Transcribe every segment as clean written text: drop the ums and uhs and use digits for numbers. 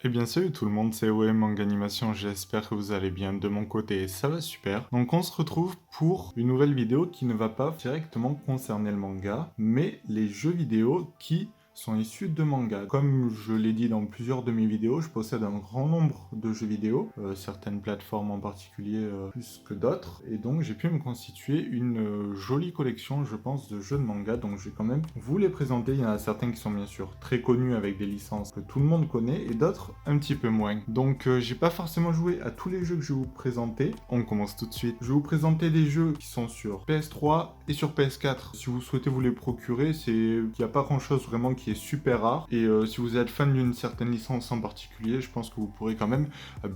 Eh bien salut tout le monde, c'est OM Manga Animation, j'espère que vous allez bien. De mon côté, ça va super. Donc on se retrouve pour une nouvelle vidéo qui ne va pas directement concerner le manga, mais les jeux vidéo qui sont issus de manga. Comme je l'ai dit dans plusieurs de mes vidéos, je possède un grand nombre de jeux vidéo, certaines plateformes en particulier plus que d'autres, et donc j'ai pu me constituer une jolie collection, je pense, de jeux de manga, donc je vais quand même vous les présenter. Il y en a certains qui sont bien sûr très connus avec des licences que tout le monde connaît, et d'autres un petit peu moins. Donc j'ai pas forcément joué à tous les jeux que je vais vous présenter. On commence tout de suite. Je vais vous présenter des jeux qui sont sur PS3 et sur PS4. Si vous souhaitez vous les procurer, il n'y a pas grand chose vraiment qui est super rare. Et si vous êtes fan d'une certaine licence en particulier, je pense que vous pourrez quand même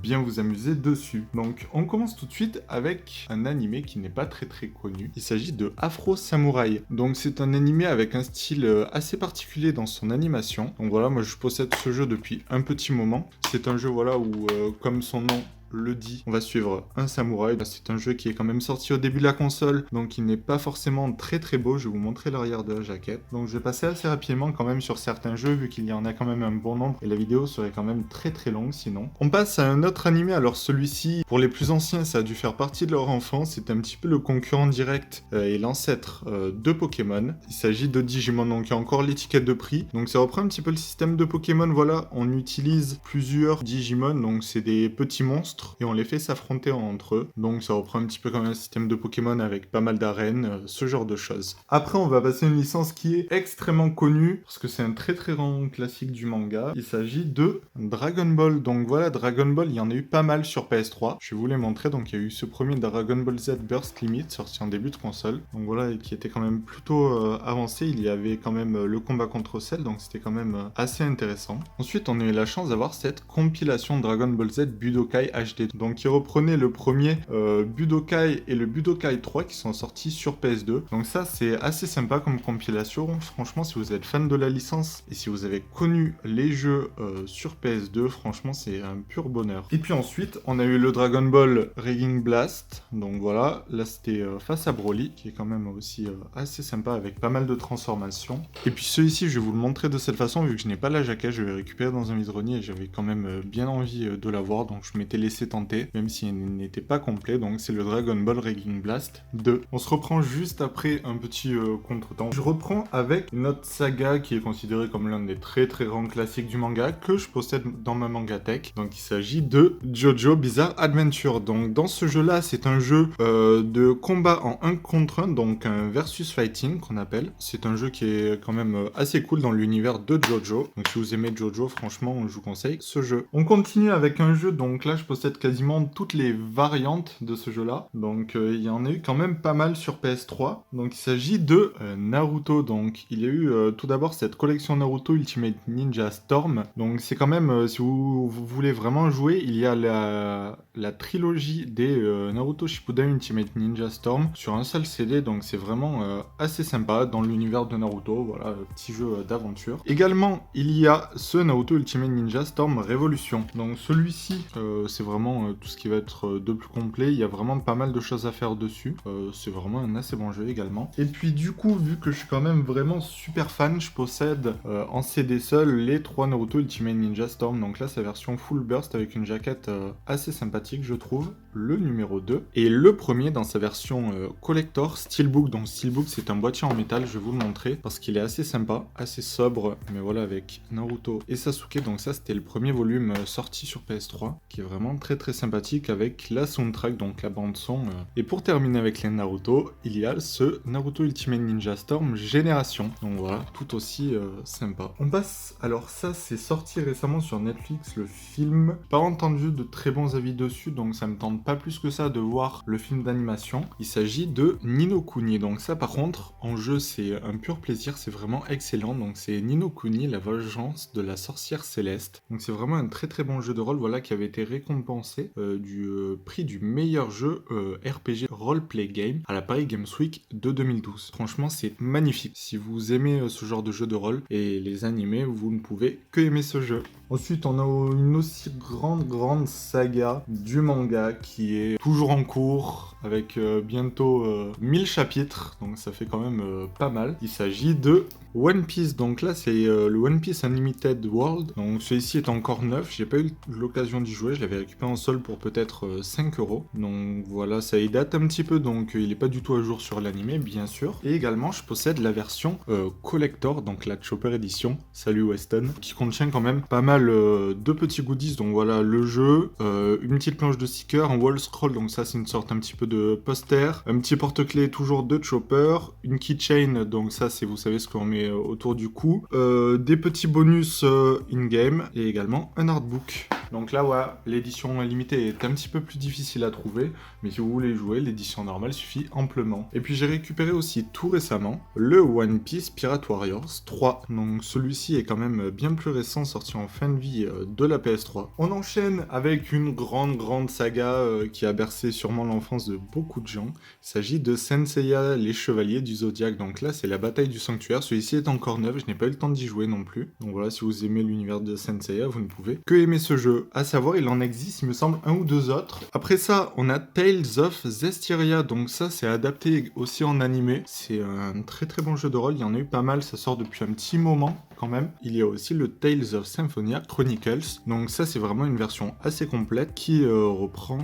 bien vous amuser dessus. Donc on commence tout de suite avec un animé qui n'est pas très connu. Il s'agit de Afro Samurai. Donc c'est un animé avec un style assez particulier dans son animation. Donc voilà, moi je possède ce jeu depuis un petit moment. C'est un jeu voilà où comme son nom le dit, on va suivre un samouraï. C'est un jeu qui est quand même sorti au début de la console, donc il n'est pas forcément très beau. Je vais vous montrer l'arrière de la jaquette. Donc je vais passer assez rapidement quand même sur certains jeux, vu qu'il y en a quand même un bon nombre, et la vidéo serait quand même très longue sinon. On passe à un autre animé. Alors celui-ci, pour les plus anciens, ça a dû faire partie de leur enfance. C'est un petit peu le concurrent direct et l'ancêtre de Pokémon. Il s'agit de Digimon, donc il y a encore l'étiquette de prix. Donc ça reprend un petit peu le système de Pokémon. Voilà, on utilise plusieurs Digimon, donc c'est des petits monstres, et on les fait s'affronter entre eux. Donc ça reprend un petit peu comme un système de Pokémon avec pas mal d'arènes, ce genre de choses. Après, on va passer à une licence qui est extrêmement connue, parce que c'est un très grand classique du manga. Il s'agit de Dragon Ball. Donc voilà, Dragon Ball, il y en a eu pas mal sur PS3. Je vais vous les montrer. Donc il y a eu ce premier Dragon Ball Z Burst Limit, sorti en début de console. Donc voilà, et qui était quand même plutôt avancé. Il y avait quand même le combat contre Cell, donc c'était quand même assez intéressant. Ensuite, on a eu la chance d'avoir cette compilation Dragon Ball Z Budokai HD. Donc qui reprenait le premier Budokai et le Budokai 3 qui sont sortis sur PS2. Donc ça c'est assez sympa comme compilation. Franchement, si vous êtes fan de la licence et si vous avez connu les jeux sur PS2, franchement c'est un pur bonheur. Et puis ensuite on a eu le Dragon Ball Raging Blast. Donc voilà, là c'était face à Broly, qui est quand même aussi assez sympa avec pas mal de transformations. Et puis celui-ci, je vais vous le montrer de cette façon, vu que je n'ai pas la jaquette, je vais le récupérer dans un vide-grenier et j'avais quand même bien envie de l'avoir, donc je m'étais laissé tenter, même s'il n'était pas complet. Donc c'est le Dragon Ball Raging Blast 2. On se reprend juste après un petit contretemps. Je reprends avec une autre saga qui est considérée comme l'un des très grands classiques du manga, que je possède dans ma mangatech. Donc il s'agit de JoJo Bizarre Adventure. Donc dans ce jeu-là, c'est un jeu de combat en 1 contre 1, donc un versus fighting qu'on appelle. C'est un jeu qui est quand même assez cool dans l'univers de JoJo. Donc si vous aimez JoJo, franchement, je vous conseille ce jeu. On continue avec un jeu, donc là je possède quasiment toutes les variantes de ce jeu-là. Donc il y en a eu quand même pas mal sur PS3. Donc il s'agit de Naruto. Donc il y a eu tout d'abord cette collection Naruto Ultimate Ninja Storm. Donc c'est quand même, si vous voulez vraiment jouer, il y a la trilogie des Naruto Shippuden Ultimate Ninja Storm sur un seul CD. Donc c'est vraiment assez sympa dans l'univers de Naruto. Voilà, petit jeu d'aventure. Également, il y a ce Naruto Ultimate Ninja Storm Révolution. Donc celui-ci, c'est vraiment tout ce qui va être de plus complet. Il y a vraiment pas mal de choses à faire dessus. C'est vraiment un assez bon jeu également. Et puis du coup, vu que je suis quand même vraiment super fan, je possède en CD seul les 3 Naruto Ultimate Ninja Storm. Donc là, c'est la version Full Burst avec une jaquette assez sympathique, je trouve. Le numéro 2. Et le premier dans sa version collector Steelbook. Donc Steelbook, c'est un boîtier en métal, je vais vous le montrer parce qu'il est assez sympa, assez sobre, mais voilà, avec Naruto et Sasuke. Donc ça, c'était le premier volume sorti sur PS3, qui est vraiment très sympathique avec la soundtrack, donc la bande son. Et pour terminer avec les Naruto, il y a ce Naruto Ultimate Ninja Storm Génération. Donc voilà, tout aussi sympa. On passe, alors ça c'est sorti récemment sur Netflix, le film. Pas entendu de très bons avis dessus, donc ça me tente pas plus que ça de voir le film d'animation. Il s'agit de Ni no Kuni. Donc ça par contre, en jeu c'est un pur plaisir, c'est vraiment excellent. Donc c'est Ni no Kuni, la vengeance de la sorcière céleste. Donc c'est vraiment un très bon jeu de rôle, voilà, qui avait été récompensé du prix du meilleur jeu RPG Roleplay Game à la Paris Games Week de 2012. Franchement, c'est magnifique. Si vous aimez ce genre de jeu de rôle et les animés, vous ne pouvez que aimer ce jeu. Ensuite, on a une aussi grande saga du manga qui est toujours en cours, avec bientôt 1000 chapitres, donc ça fait quand même pas mal. Il s'agit de One Piece, donc là c'est le One Piece Unlimited World, donc celui-ci est encore neuf, j'ai pas eu l'occasion d'y jouer, je l'avais récupéré en solde pour peut-être 5 euros, donc voilà, ça y date un petit peu, donc il est pas du tout à jour sur l'anime bien sûr, et également je possède la version collector, donc la Chopper Edition, salut Weston, qui contient quand même pas mal de petits goodies, donc voilà le jeu, une petite planche de sticker, un wall scroll, donc ça c'est une sorte un petit peu de poster, un petit porte-clés toujours de Chopper, une keychain, donc ça c'est, vous savez, ce qu'on met autour du cou, des petits bonus in-game, et également un artbook. Donc là, ouais, l'édition limitée est un petit peu plus difficile à trouver, mais si vous voulez jouer, l'édition normale suffit amplement. Et puis j'ai récupéré aussi tout récemment le One Piece Pirate Warriors 3. Donc celui-ci est quand même bien plus récent, sorti en fin de vie de la PS3. On enchaîne avec une grande saga qui a bercé sûrement l'enfance de beaucoup de gens. Il s'agit de Saint Seiya, les Chevaliers du Zodiaque. Donc là, c'est la bataille du sanctuaire. Celui-ci est encore neuf, je n'ai pas eu le temps d'y jouer non plus. Donc voilà, si vous aimez l'univers de Saint Seiya, vous ne pouvez que aimer ce jeu. À savoir, il en existe, il me semble, un ou deux autres. Après ça, on a Tales of Zestiria, donc ça c'est adapté aussi en animé. C'est un très bon jeu de rôle, il y en a eu pas mal, ça sort depuis un petit moment quand même. Il y a aussi le Tales of Symphonia Chronicles, donc ça c'est vraiment une version assez complète qui reprend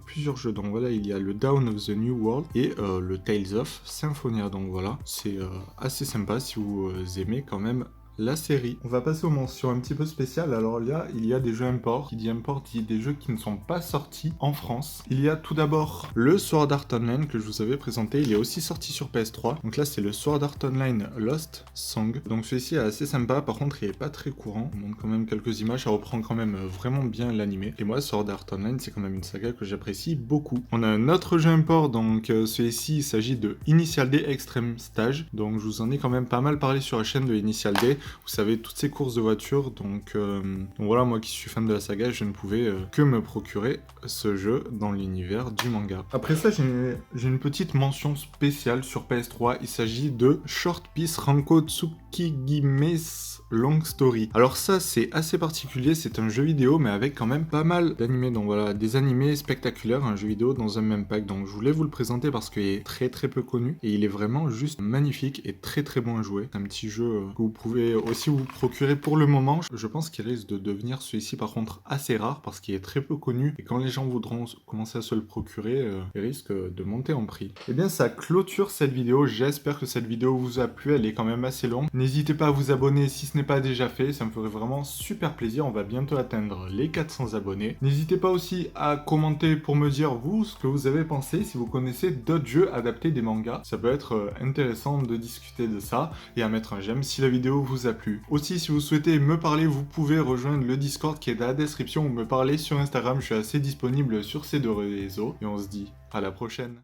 plusieurs jeux. Donc voilà, il y a le Dawn of the New World et le Tales of Symphonia, donc voilà, c'est assez sympa si vous aimez quand même la série. On va passer aux mentions un petit peu spéciales. Alors là, il y a des jeux import. Qui dit import, dit des jeux qui ne sont pas sortis en France. Il y a tout d'abord le Sword Art Online que je vous avais présenté. Il est aussi sorti sur PS3. Donc là, c'est le Sword Art Online Lost Song. Donc celui-ci est assez sympa. Par contre, il est pas très courant. On montre quand même quelques images. Ça reprend quand même vraiment bien l'animé. Et moi, Sword Art Online, c'est quand même une saga que j'apprécie beaucoup. On a un autre jeu import. Donc celui-ci, il s'agit de Initial D Extreme Stage. Donc je vous en ai quand même pas mal parlé sur la chaîne de Initial D. Vous savez, toutes ces courses de voitures, donc voilà, moi qui suis fan de la saga, je ne pouvais que me procurer ce jeu dans l'univers du manga. Après ça, j'ai une petite mention spéciale sur PS3, il s'agit de Short Piece Ranko Tsukigime's Long Story. Alors ça, c'est assez particulier, c'est un jeu vidéo, mais avec quand même pas mal d'animés, donc voilà, des animés spectaculaires, un jeu vidéo dans un même pack, donc je voulais vous le présenter parce qu'il est très peu connu, et il est vraiment juste magnifique et très bon à jouer. C'est un petit jeu que vous pouvez aussi vous procurer pour le moment. Je pense qu'il risque de devenir celui-ci par contre assez rare parce qu'il est très peu connu, et quand les gens voudront commencer à se le procurer, il risque de monter en prix. Et bien ça clôture cette vidéo, j'espère que cette vidéo vous a plu, elle est quand même assez longue. N'hésitez pas à vous abonner si ce n'est pas déjà fait, ça me ferait vraiment super plaisir, on va bientôt atteindre les 400 abonnés. N'hésitez pas aussi à commenter pour me dire vous ce que vous avez pensé, si vous connaissez d'autres jeux adaptés des mangas, ça peut être intéressant de discuter de ça, et à mettre un j'aime si la vidéo vous a plu. Aussi, si vous souhaitez me parler, vous pouvez rejoindre le Discord qui est dans la description ou me parler sur Instagram, je suis assez disponible sur ces deux réseaux, et on se dit à la prochaine.